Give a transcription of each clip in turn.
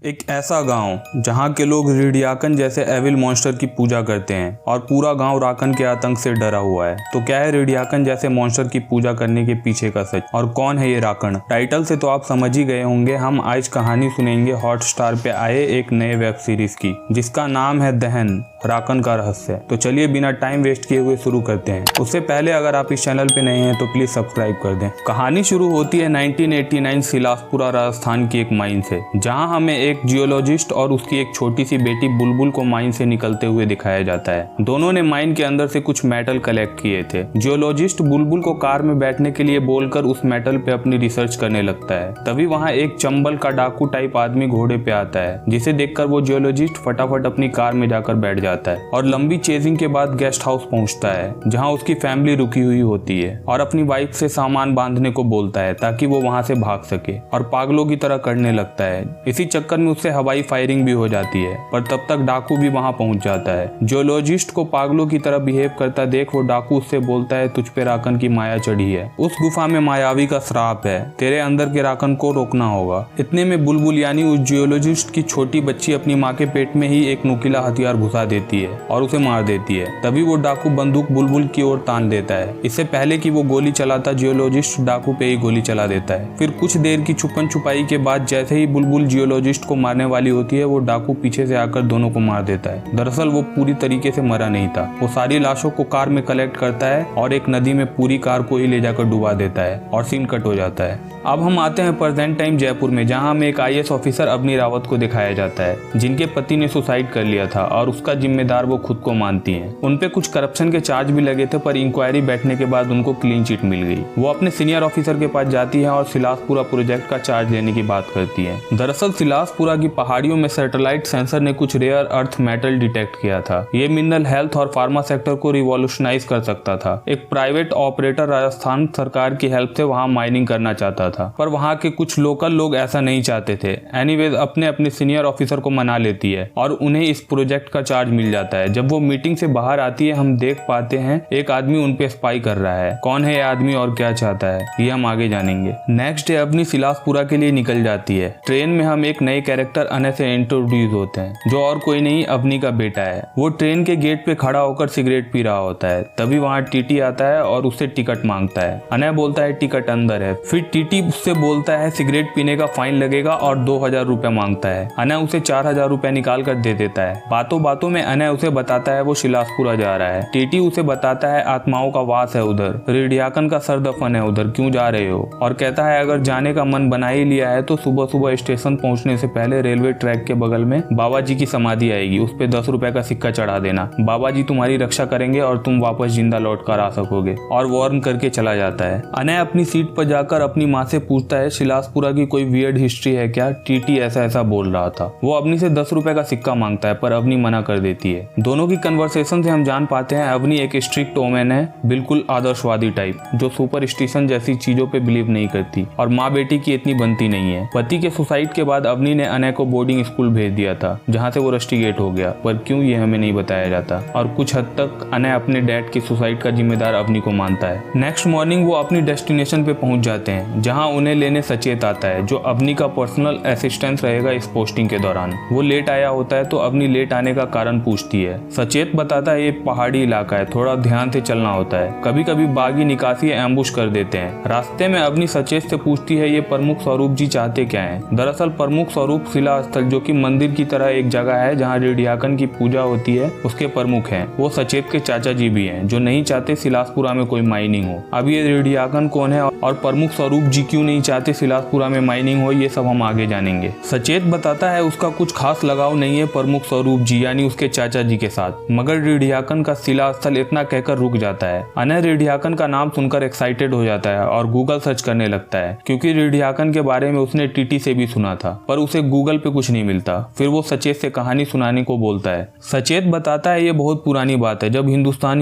एक ऐसा गांव जहां के लोग रेडियाकन जैसे एविल मॉन्स्टर की पूजा करते हैं और पूरा गांव राकन के आतंक से डरा हुआ है। तो क्या है रेडियाकन जैसे मॉन्स्टर की पूजा करने के पीछे का सच और कौन है ये राकन? टाइटल से तो आप समझ ही गए होंगे। हम आज कहानी सुनेंगे हॉटस्टार पे आए एक नए वेब सीरीज की जिसका नाम है दहन राकन का रहस्य। तो चलिए बिना टाइम वेस्ट किए हुए शुरू करते हैं। उससे पहले अगर आप इस चैनल पे नए हैं तो प्लीज सब्सक्राइब कर दें। कहानी शुरू होती है 1989 सिलासपुरा राजस्थान की एक माइन से, जहां हमें एक जियोलॉजिस्ट और उसकी एक छोटी सी बेटी बुलबुल को माइन से निकलते हुए दिखाया जाता है। दोनों ने माइन के अंदर से कुछ मेटल कलेक्ट किए थे। जियोलॉजिस्ट बुलबुल को कार में बैठने के लिए बोलकर उस मेटल पे अपनी रिसर्च करने लगता है। तभी वहाँ एक चंबल का डाकू टाइप आदमी घोड़े पे आता है, जिसे देखकर वो जियोलॉजिस्ट फटाफट अपनी कार में जाकर बैठ जाता है और लंबी चेजिंग के बाद गेस्ट हाउस पहुंचता है, जहां उसकी फैमिली रुकी हुई होती है और अपनी वाइफ से सामान बांधने को बोलता है ताकि वो वहां से भाग सके और पागलों की तरह करने लगता है। इसी चक्कर में उससे हवाई फायरिंग भी हो जाती है, पर तब तक डाकू भी वहां पहुंच जाता है। जियोलॉजिस्ट को पागलों की तरह बिहेव करता देख वो डाकू उससे बोलता है, तुझ पे राकन की माया चढ़ी है, उस गुफा में मायावी का श्राप है, तेरे अंदर के राकन को रोकना होगा। इतने में बुलबुल यानी उस जियोलॉजिस्ट की छोटी बच्ची अपनी माँ के पेट में ही एक नुकीला हथियार घुसा देती है और उसे मार देती है। तभी वो डाकू बंदूक बुलबुल की ओर तान देता है। इससे पहले कि वो गोली चलाता जियोलॉजिस्ट डाकू पे ही गोली चला देता है। फिर कुछ देर की छुपन छुपाई के बाद जैसे ही बुलबुल जियोलॉजिस्ट को मारने वाली होती है, वो डाकू पीछे से आकर दोनों को मार देता है। दरअसल वो पूरी तरीके से मरा नहीं था। वो सारी लाशों को कार में कलेक्ट करता है और एक नदी में पूरी कार को ही ले जाकर डुबा देता है और सीन कट हो जाता है। अब हम आते हैं प्रेजेंट टाइम जयपुर में, जहां हमें एक IAS ऑफिसर अवनी रावत को दिखाया जाता है, जिनके पति ने सुसाइड कर लिया था और उसका जिम्मेदार वो खुद को मानती हैं। उन पे कुछ करप्शन के चार्ज भी लगे थे, पर इंक्वायरी बैठने के बाद उनको क्लीन चिट मिल गई। वो अपने सीनियर ऑफिसर के पास जाती है और सिलासपुरा प्रोजेक्ट का चार्ज लेने की बात करती है। दरअसल सिलासपुरा की पहाड़ियों में सैटेलाइट सेंसर ने कुछ रेयर अर्थ मेटल डिटेक्ट किया था। ये मिनरल हेल्थ और फार्मा सेक्टर को रिवॉल्यूशनाइज कर सकता था। एक प्राइवेट ऑपरेटर राजस्थान सरकार की हेल्प से वहाँ माइनिंग करना चाहता था, पर वहाँ के कुछ लोकल लोग ऐसा नहीं चाहते थे। एनीवेज अपने सीनियर ऑफिसर को मना लेती है और उन्हें इस प्रोजेक्ट का चार्ज मिल जाता है। जब वो मीटिंग से बाहर आती है, हम देख पाते हैं एक आदमी उन पे स्पाई कर रहा है। कौन है ये आदमी और क्या चाहता है, ये हम आगे जानेंगे। नेक्स्ट डे अपनी सिलासपुरा के लिए निकल जाती है। ट्रेन में हम एक नए कैरेक्टर अनय से इंट्रोड्यूस होते हैं, जो और कोई नहीं अवनी का बेटा है। वो ट्रेन के गेट पे खड़ा होकर सिगरेट पी रहा होता है। तभी वहाँ टीटी आता है और उससे टिकट मांगता है। अनय बोलता है टिकट अंदर है। फिर टीटी उससे बोलता है सिगरेट पीने का फाइन लगेगा और 2000 रुपए मांगता है। अनय उसे 4000 रुपए निकाल कर दे देता है। बातों बातों में अनय उसे बताता है वो सिलासपुरा जा रहा है। टीटी उसे बताता है आत्माओं का वास है उधर, रेडियाकन का सर दफन है उधर, क्यों जा रहे हो? और कहता है अगर जाने का मन बना ही लिया है तो सुबह सुबह स्टेशन पहुंचने से पहले रेलवे ट्रैक के बगल में बाबा जी की समाधि आएगी, उस पे 10 रुपए का सिक्का चढ़ा देना। बाबा जी तुम्हारी रक्षा करेंगे और तुम वापस जिंदा लौट कर आ सकोगे। और वार्न करके चला जाता है। अनय अपनी सीट पर जाकर अपनी माँ से पूछता है सिलासपुरा की कोई वियर्ड हिस्ट्री है क्या? टीटी ऐसा ऐसा बोल रहा था। वो अवनी से 10 रुपए का सिक्का मांगता है, पर अवनी मना कर देती है। दोनों की कन्वर्सेशन से हम जान पाते हैं अवनी एक स्ट्रिक्ट वोमेन है, बिल्कुल आदर्शवादी टाइप, जो सुपरस्टिशन जैसी चीजों पे बिलीव नहीं करती और माँ बेटी की इतनी बनती नहीं है। पति के सुसाइड के बाद अवनी ने अनय को बोर्डिंग स्कूल भेज दिया था, जहाँ से वो रस्टिगेट हो गया, पर क्यों ये हमें नहीं बताया जाता। और कुछ हद तक अनय अपने डैड की सुसाइड का जिम्मेदार अवनी को मानता है। नेक्स्ट मॉर्निंग वो अपनी डेस्टिनेशन पे पहुंच जाते हैं, जहाँ उन्हें लेने सचेत आता है, जो अवनी का पर्सनल असिस्टेंट रहेगा इस पोस्टिंग के दौरान। वो लेट आया होता है तो अवनी लेट आने का कारण पूछती है। सचेत बताता है ये पहाड़ी इलाका है, थोड़ा ध्यान से चलना होता है, कभी कभी बागी निकासी एम्बुश कर देते हैं। रास्ते में अवनी सचेत से पूछती है ये प्रमुख स्वरूप जी चाहते क्या है? दरअसल प्रमुख स्वरूप शिला स्थल, जो कि मंदिर की तरह एक जगह है जहाँ रेडियाकन की पूजा होती है, उसके प्रमुख हैं। वो सचेत के चाचा जी भी हैं, जो नहीं चाहते सिलासपुरा में कोई माइनिंग हो। अब ये रेडियाकन कौन है और प्रमुख स्वरूप जी क्यों नहीं चाहते सिलासपुरा में माइनिंग हो, ये सब हम आगे जानेंगे। सचेत बताता है उसका कुछ खास लगाव नहीं है प्रमुख स्वरूप जी यानी उसके चाचा जी के साथ, मगर रेडियाकन का शिला स्थल इतना कहकर रुक जाता है। अनय रेडियाकन का नाम सुनकर एक्साइटेड हो जाता है और गूगल सर्च करने लगता है, क्योंकि रेडियाकन के बारे में उसने टीटी से भी सुना था, पर उसे गूगल पे कुछ नहीं मिलता। फिर वो सचेत से कहानी सुनाने को बोलता है। सचेत बताता है ये बहुत पुरानी बात है, जब हिंदुस्तान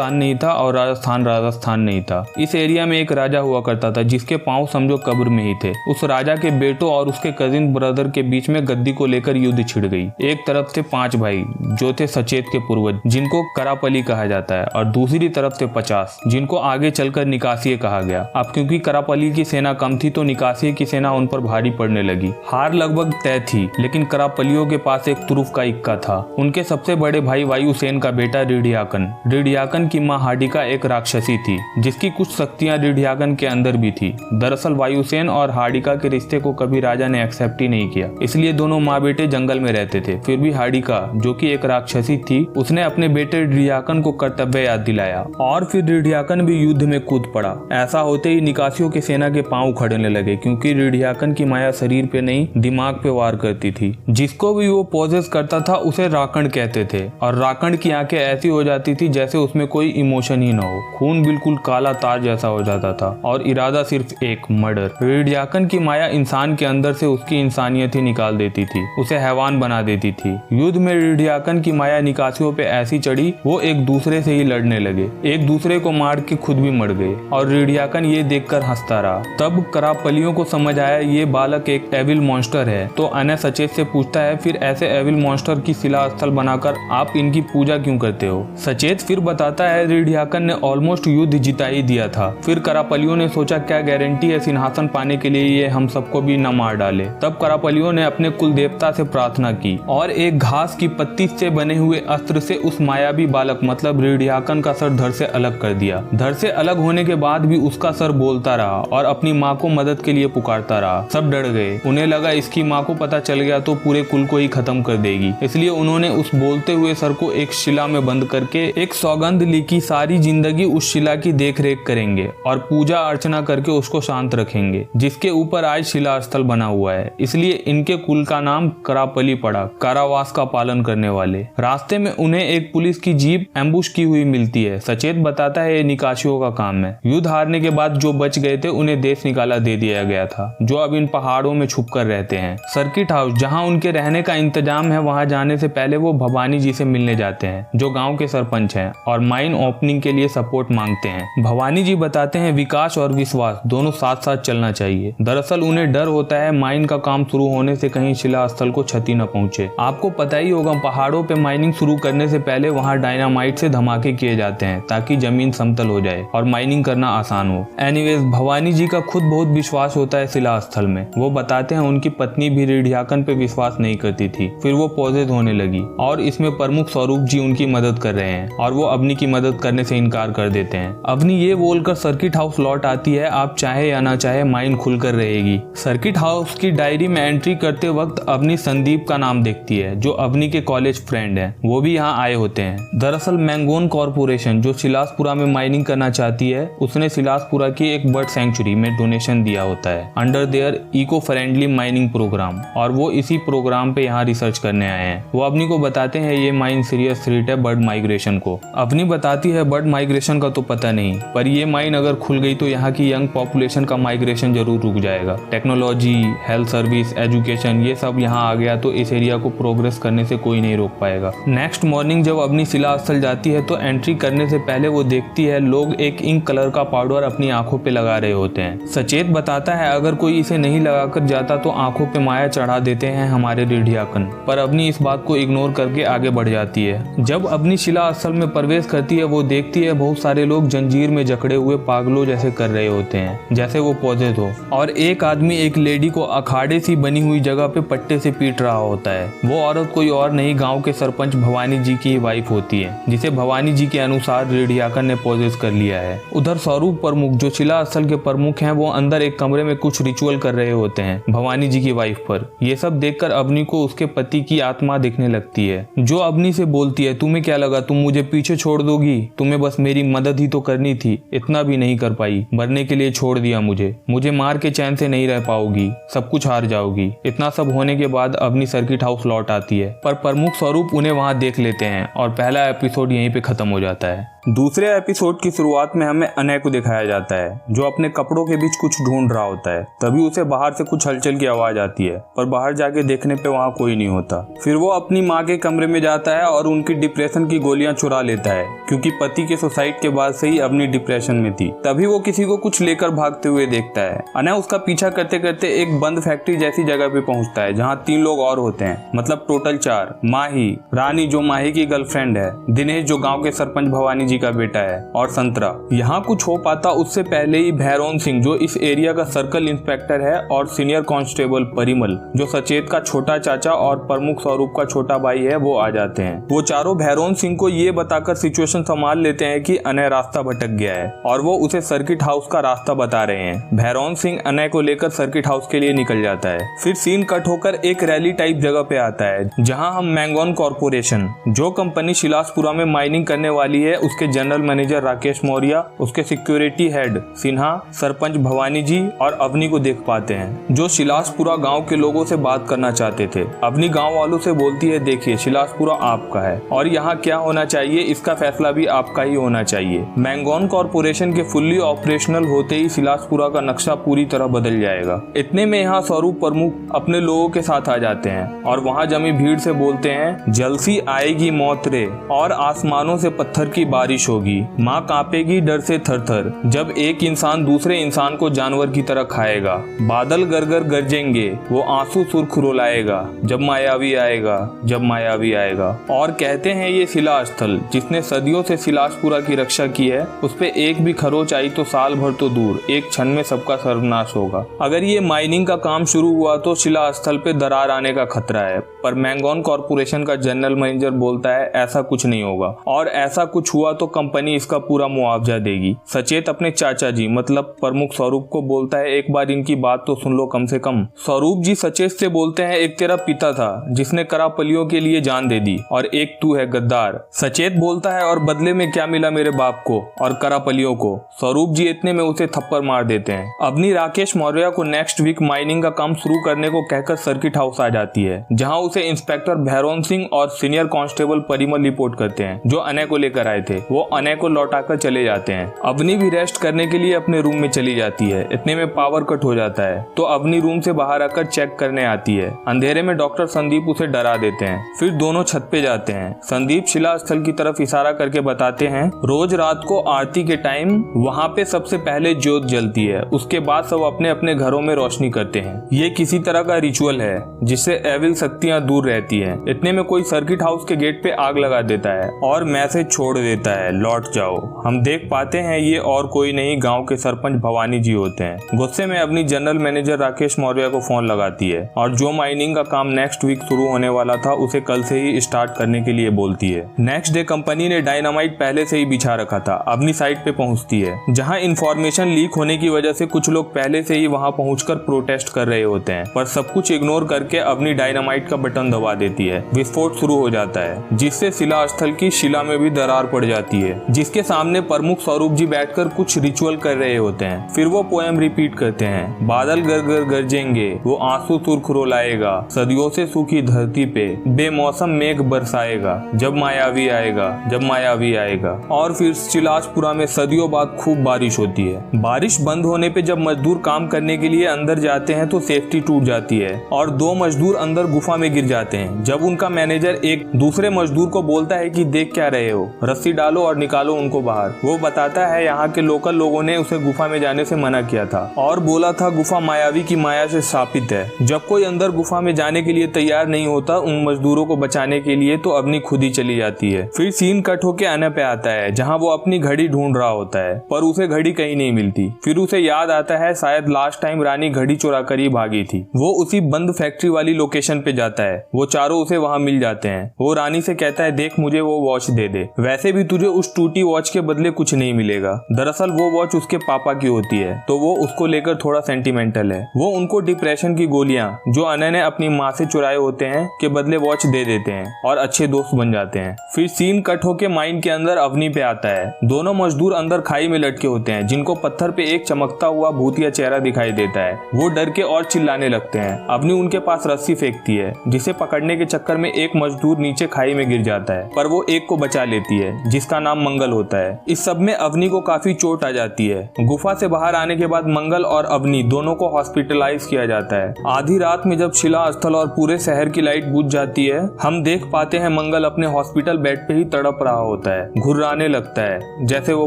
नहीं था और राजस्थान नहीं था। इस एरिया में एक राजा हुआ करता था जिसके पांव समझो कब्र में ही थे। उस राजा के बेटों और उसके कजिन ब्रदर के बीच में गद्दी को लेकर युद्ध छिड़ गई। एक तरफ थे 5 भाई जो थे सचेत के पूर्वज जिनको करापली कहा जाता है, और दूसरी तरफ थे 50 जिनको आगे चलकर निकासिये कहा गया। अब क्योंकि करापली की सेना कम थी तो निकासिये की सेना उन पर भारी पड़ने लगी। हार लगभग तय थी, लेकिन करापलियों के पास एक तुरुफ का इक्का था। उनके सबसे बड़े भाई वायुसेन का बेटा रीढ़ियाकन की माँ हाडिका एक राक्षसी थी जिसकी कुछ शक्तियां रीढ़ियाकन के अंदर भी थी। दरअसल वायुसेन और हाडिका के रिश्ते को कभी राजा ने एक्सेप्ट ही नहीं किया, इसलिए दोनों माँ बेटे जंगल में रहते थे। फिर भी हाडिका जो कि एक राक्षसी थी, उसने अपने बेटे रीढ़ियाकन को कर्तव्य याद दिलाया और फिर रीढ़ियाकन भी युद्ध में कूद पड़ा। ऐसा होते ही निकासियों की सेना के पांव उखड़ने लगे क्योंकि रीढ़ियाकन की माया शरीर पे नहीं दिमाग पे वार करती थी। जिसको भी वो पोजेस करता था उसे राकण कहते थे, और राकण की आंखें ऐसी हो जाती थी जैसे उसमें कोई इमोशन ही न हो। खून बिल्कुल काला तार जैसा हो जाता था और इरादा सिर्फ एक, मर्डर। रीढ़ियाकन की माया इंसान के अंदर से उसकी इंसानियत ही निकाल देती थी, उसे हैवान बना देती थी। युद्ध में रीढ़ियाकन की माया निकासियों पे ऐसी चढ़ी वो एक दूसरे से ही लड़ने लगे, एक दूसरे को मार के खुद भी मर गए, और रीढ़ियाकन ये देखकर हंसता रहा। तब करापलियों को समझ आया ये बालक एक एविल मॉन्स्टर है, तो अनय सचेत से पूछता है फिर ऐसे एविल मॉन्स्टर की शिला स्थल बनाकर आप इनकी पूजा क्यों करते हो? सचेत फिर बताता है रीढ़ियाकन ने ऑलमोस्ट युद्ध जिता ही दिया था, फिर करापलियों ने सोचा क्या गारंटी है सिंहासन पाने के लिए ये हम सबको भी न मार डाले। तब करापलियों ने अपने कुल देवता से प्रार्थना की और एक घास की पत्ती से बने हुए अस्त्र से उस मायावी बालक मतलब रीढ़ियाकन का सर धड़ से अलग कर दिया। धड़ से अलग होने के बाद भी उसका सर बोलता रहा और अपनी माँ को मदद के लिए पुकारता रहा। सब डर गए, उन्हें लगा इसकी माँ को पता चल गया तो पूरे कुल को ही खत्म कर देगी, इसलिए उन्होंने उस बोलते हुए सर को एक शिला में बंद करके एक सौगंध ली कि सारी जिंदगी उस शिला की देख रेख करेंगे और पूजा अर्चना करके उसको शांत रखेंगे, जिसके ऊपर आज शिला स्थल बना हुआ है। इसलिए इनके कुल का नाम करापली पड़ा, कारावास का पालन करने वाले। रास्ते में उन्हें एक पुलिस की जीप एम्बुश की हुई मिलती है। सचेत बताता है ये निकासियों का काम है। युद्ध हारने के बाद जो बच गए थे उन्हें देश निकाला दे दिया गया था, जो अब इन पहाड़ों में छुप कर रहते हैं। सर्किट हाउस जहाँ उनके रहने का इंतजाम है, वहाँ जाने से पहले वो भवानी जी से मिलने जाते हैं जो गांव के सरपंच हैं और माइन ओपनिंग के लिए सपोर्ट मांगते हैं। भवानी जी बताते हैं विकास और विश्वास दोनों साथ साथ चलना चाहिए। दरअसल उन्हें डर होता है माइन का काम शुरू होने से कहीं शिला स्थल को क्षति न पहुंचे। आपको पता ही होगा पहाड़ों पे माइनिंग शुरू करने से पहले वहाँ डायनामाइट से धमाके किए जाते हैं ताकि जमीन समतल हो जाए और माइनिंग करना आसान हो। एनीवेज भवानी जी का खुद बहुत विश्वास होता है शिला स्थल में। वो बताते हैं उनकी पत्नी भी रीढ़ियाकन पे विश्वास नहीं करती थी, फिर वो पॉजेज होने लगी और इसमें प्रमुख स्वरूप जी उनकी मदद कर रहे हैं और वो अवनी की मदद करने से इनकार कर देते हैं। अवनी ये बोलकर सर्किट हाउस लौट आती है, आप चाहे या ना चाहे माइन खुलकर रहेगी। सर्किट हाउस की डायरी में एंट्री करते वक्त अवनी संदीप का नाम देखती है जो अवनी के कॉलेज फ्रेंड है, वो भी यहाँ आए होते हैं। दरअसल मैंगोन कॉर्पोरेशन जो सिलासपुरा में माइनिंग करना चाहती है, उसने सिलासपुरा की एक बर्ड सेंचुरी में डोनेशन दिया होता है under their eco friendly mining program, और वो इसी प्रोग्राम पे यहाँ रिसर्च करने आए हैं। वो अवनी को बताते हैं ये माइन सीरियस थ्रेट है बर्ड माइग्रेशन को। अवनी बताती है बर्ड माइग्रेशन का तो पता नहीं, पर ये माइन अगर खुल गई तो यहाँ की यंग पॉपुलेशन का माइग्रेशन जरूर रुक जाएगा। टेक्नोलॉजी, हेल्थ सर्विस, एजुकेशन ये सब यहाँ आ गया तो इस एरिया को प्रोग्रेस करने से कोई नहीं रोक पाएगा। नेक्स्ट मॉर्निंग जब अवनी शिला स्थल जाती है तो एंट्री करने से पहले वो देखती है लोग एक इंक कलर का पाउडर अपनी आंखों पे लगा रहे होते हैं। सचेत बताता है अगर कोई इसे नहीं लगाकर जाता तो आंखों पे माया चढ़ा देते हैं हमारे रीढ़ियाकन, पर अवनी इस बात को इग्नोर करके आगे बढ़ जाती है। जब अवनी शिला स्थल में प्रवेश करती है वो देखती है बहुत सारे लोग जंजीर में जकड़े हुए पागलों जैसे कर रहे होते हैं जैसे वो पॉजेज हो, और एक आदमी एक लेडी को अखाड़े सी बनी हुई जगह पे पट्टे से पीट रहा होता है। वो औरत कोई और नहीं गांव के सरपंच भवानी जी की वाइफ होती है, जिसे भवानी जी के अनुसार रीढ़ियाकन ने पॉजेज कर लिया है। उधर स्वरूप प्रमुख जो शिला स्थल के प्रमुख हैं वो अंदर एक कमरे में कुछ रिचुअल कर रहे होते हैं भवानी जी की वाइफ पर। ये सब देखकर अवनी को उसके पति की आत्मा दिखने लगती है जो अवनी से बोलती है तुम्हें क्या लगा तुम मुझे पीछे छोड़ दोगी? तुम्हें बस मेरी मदद ही तो करनी थी, इतना भी नहीं कर पाई, मरने के लिए छोड़ दिया मुझे मार के चैन से नहीं रह पाओगी, सब कुछ हार जाओगी। इतना सब होने के बाद अवनी सर्किट हाउस लौट आती है, पर प्रमुख स्वरूप उन्हें वहां देख लेते हैं और पहला एपिसोड यहीं पे खत्म हो जाता है। दूसरे एपिसोड की शुरुआत में हमें अनय को दिखाया जाता है जो अपने कपड़ों के बीच कुछ ढूंढ रहा होता है। तभी उसे बाहर से कुछ हलचल की आवाज आती है, पर बाहर जाके देखने पे वहाँ कोई नहीं होता। फिर वो अपनी माँ के कमरे में जाता है और उनकी डिप्रेशन की गोलियां चुरा लेता है, क्योंकि पति के सुसाइड के बाद से ही अपनी डिप्रेशन में थी। तभी वो किसी को कुछ लेकर भागते हुए देखता है। अनय उसका पीछा करते करते एक बंद फैक्ट्री जैसी जगह पे पहुंचता है जहाँ 3 लोग और होते हैं, मतलब टोटल 4। माही, रानी जो माही की गर्लफ्रेंड है, दिनेश जो गांव के सरपंच भवानी जी का बेटा है, और संतरा। यहाँ कुछ हो पाता उससे पहले ही भैरोन सिंह जो इस एरिया का सर्कल इंस्पेक्टर है, और सीनियर कांस्टेबल परिमल जो सचेत का छोटा चाचा और प्रमुख स्वरूप का छोटा भाई है, वो आ जाते हैं। वो चारों भैरोन सिंह को ये बताकर सिचुएशन संभाल लेते हैं कि अनय रास्ता भटक गया है और वो उसे सर्किट हाउस का रास्ता बता रहे हैं। भैरोन सिंह अनय को लेकर सर्किट हाउस के लिए निकल जाता है। फिर सीन कट होकर एक रैली टाइप जगह पे आता है जहां हम मैंगोन कॉर्पोरेशन, जो कंपनी शिलासपुरा में माइनिंग करने वाली है, उसके जनरल मैनेजर राकेश मौर्य, उसके सिक्योरिटी हेड सिन्हा, सरपंच भवानी जी और अवनी को देख पाते हैं, जो शिलासपुरा गांव के लोगों से बात करना चाहते थे। अवनी गांव वालों से बोलती है, देखिए शिलासपुरा आपका है और यहाँ क्या होना चाहिए इसका फैसला भी आपका ही होना चाहिए। मैंगोन कॉर्पोरेशन के फुल्ली ऑपरेशनल होते ही शिलासपुरा का नक्शा पूरी तरह बदल जाएगा। इतने में यहाँ स्वरूप प्रमुख अपने लोगों के साथ आ जाते हैं और वहाँ जमी भीड़ से बोलते हैं, जलसी आएगी मौत रे और आसमानों से पत्थर की बारिश होगी, माँ कांपेगी डर से थर-थर जब एक इंसान दूसरे इंसान को जानवर की तरह खाएगा, बादल गरगर गरजेंगे, वो आंसू सुर्ख रुलाएगा जब मायावी आएगा, जब मायावी आएगा। और कहते हैं ये शिला स्थल जिसने सदियों से शिलासपुरा की रक्षा की है, उस पे एक भी खरोच आई तो साल भर तो दूर, एक क्षण में सबका सर्वनाश होगा। अगर ये माइनिंग का काम शुरू हुआ तो शिला स्थल पे दरार आने का खतरा है, पर मैंगोन कॉर्पोरेशन का जनरल मैनेजर बोलता है ऐसा कुछ नहीं होगा, और ऐसा कुछ हुआ तो कंपनी इसका पूरा मुआवजा देगी। सचेत अपने चाचा जी मतलब प्रमुख स्वरूप को बोलता है, एक बार इनकी बात तो सुन लो कम से कम। स्वरूप जी सचेत से बोलते हैं, एक तेरा पिता था जिसने करापलियों के लिए जान दे दी और एक तू है गद्दार। सचेत बोलता है, और बदले में क्या मिला मेरे बाप को और करापलियों को। स्वरूप जी इतने में उसे थप्पड़ मार देते हैं। अवनी राकेश मौर्य को नेक्स्ट वीक माइनिंग का काम शुरू करने को कहकर सर्किट हाउस आ जाती है, जहां उसे इंस्पेक्टर भैरोन सिंह और सीनियर कांस्टेबल परिमल रिपोर्ट करते हैं जो अनय को लेकर आए थे। वो अनय को लौटाकर चले जाते हैं। अवनी भी रेस्ट करने के लिए अपने रूम में चली जाती है। इतने में पावर कट हो जाता है तो अवनी रूम से बाहर आकर चेक करने आती है। अंधेरे में डॉक्टर संदीप उसे डरा देते हैं। फिर दोनों छत पे जाते हैं। संदीप शिला स्थल की तरफ इशारा करके बताते हैं, रोज रात को आरती के टाइम वहाँ पे सबसे पहले ज्योत जलती है, उसके बाद सब अपने अपने घरों में रोशनी करते हैं। ये किसी तरह का रिचुअल है जिससे एविल शक्तियाँ दूर रहती हैं। इतने में कोई सर्किट हाउस के गेट पे आग लगा देता है और मैसेज छोड़ देता है, लौट जाओ। हम देख पाते हैं ये और कोई नहीं गांव के सरपंच भवानी जी होते हैं। गुस्से में अपनी जनरल मैनेजर राकेश मौर्य को फोन लगाती है और जो माइनिंग का काम नेक्स्ट वीक शुरू होने वाला था उसे कल से ही स्टार्ट करने के लिए बोलती है। नेक्स्ट डे कंपनी ने डायनामाइट पहले से ही बिछा रखा था। अपनी साइट पे पहुंचती है जहां इंफॉर्मेशन लीक होने की वजह से कुछ लोग पहले से ही वहां पहुंचकर प्रोटेस्ट कर रहे होते हैं, पर सब कुछ इग्नोर करके अपनी डायनामाइट का बटन दबा देती है। विस्फोट शुरू हो जाता है जिससे शिला स्थल की शिला में भी दरार पड़ जाती है, जिसके सामने प्रमुख स्वरूप जी बैठकर कुछ रिचुअल कर रहे होते हैं। फिर वो पोएम रिपीट करते हैं, बादल गरगर गरजेंगे, वो आंसू सुर्ख रुलाएगा, सदियों से सूखी धरती पे बेमौसम मेघ बरसाएगा जब मायावी आएगा, जब मायावी आएगा। और फिर शिलासपुरा में सदियों बाद खूब बारिश होती है। बारिश बंद होने पे जब मजदूर काम करने के लिए अंदर जाते हैं तो सेफ्टी टूट जाती है और 2 मजदूर अंदर गुफा में गिर जाते हैं। जब उनका मैनेजर एक दूसरे मजदूर को बोलता है कि देख क्या रहे हो, रस्सी डालो और निकालो उनको बाहर। वो बताता है यहाँ के लोकल लोगों ने उसे गुफा में जाने से मना किया था और बोला था गुफा मायावी की माया से स्थापित है। जब कोई अंदर गुफा में जाने के लिए तैयार नहीं होता उन मजदूरों को बचाने के लिए तो अवनी खुद ही चली जाती है। फिर सीन कट होके अनय पे आता है जहाँ वो अपनी घड़ी ढूंढ रहा होता है, पर उसे घड़ी कहीं नहीं मिलती। फिर उसे याद आता है शायद लास्ट टाइम रानी घड़ी चुरा कर ही भागी थी। वो उसी बंद फैक्ट्री वाली लोकेशन पे जाता है। वो चारों उसे वहाँ मिल जाते हैं। वो रानी से कहता है, देख मुझे वो वॉच दे दे, वैसे भी तुझे उस टूटी वॉच के बदले कुछ नहीं मिलेगा। दरअसल वो वॉच उसके पापा की होती है तो वो उसको लेकर थोड़ा सेंटिमेंटल है। वो उनको डिप्रेशन की गोलियां जो अनय ने अपनी माँ से चुराए होते हैं के बदले वॉच दे देते हैं और अच्छे दोस्त बन जाते हैं। फिर सीन कट होके माइन के अंदर अवनी पे आता है। दोनों मजदूर अंदर खाई में लटके होते हैं जिनको पत्थर पे एक चमकता हुआ भूतिया चेहरा दिखाई देता है। वो डर के और चिल्लाने लगते हैं। अवनी उनके पास रस्सी फेंकती है जिसे पकड़ने के चक्कर में एक मजदूर नीचे खाई में गिर जाता है, पर वो एक को बचा लेती है जिसका जिसका नाम मंगल होता है। इस सब में अवनी को काफी चोट आ जाती है। गुफा से बाहर आने के बाद मंगल और अवनी दोनों को हॉस्पिटलाइज किया जाता है। आधी रात में जब शिला स्थल और पूरे शहर की लाइट बुझ जाती है, हम देख पाते हैं मंगल अपने हॉस्पिटल बेड पे ही तड़प रहा होता है, घुर्राने लगता है जैसे वो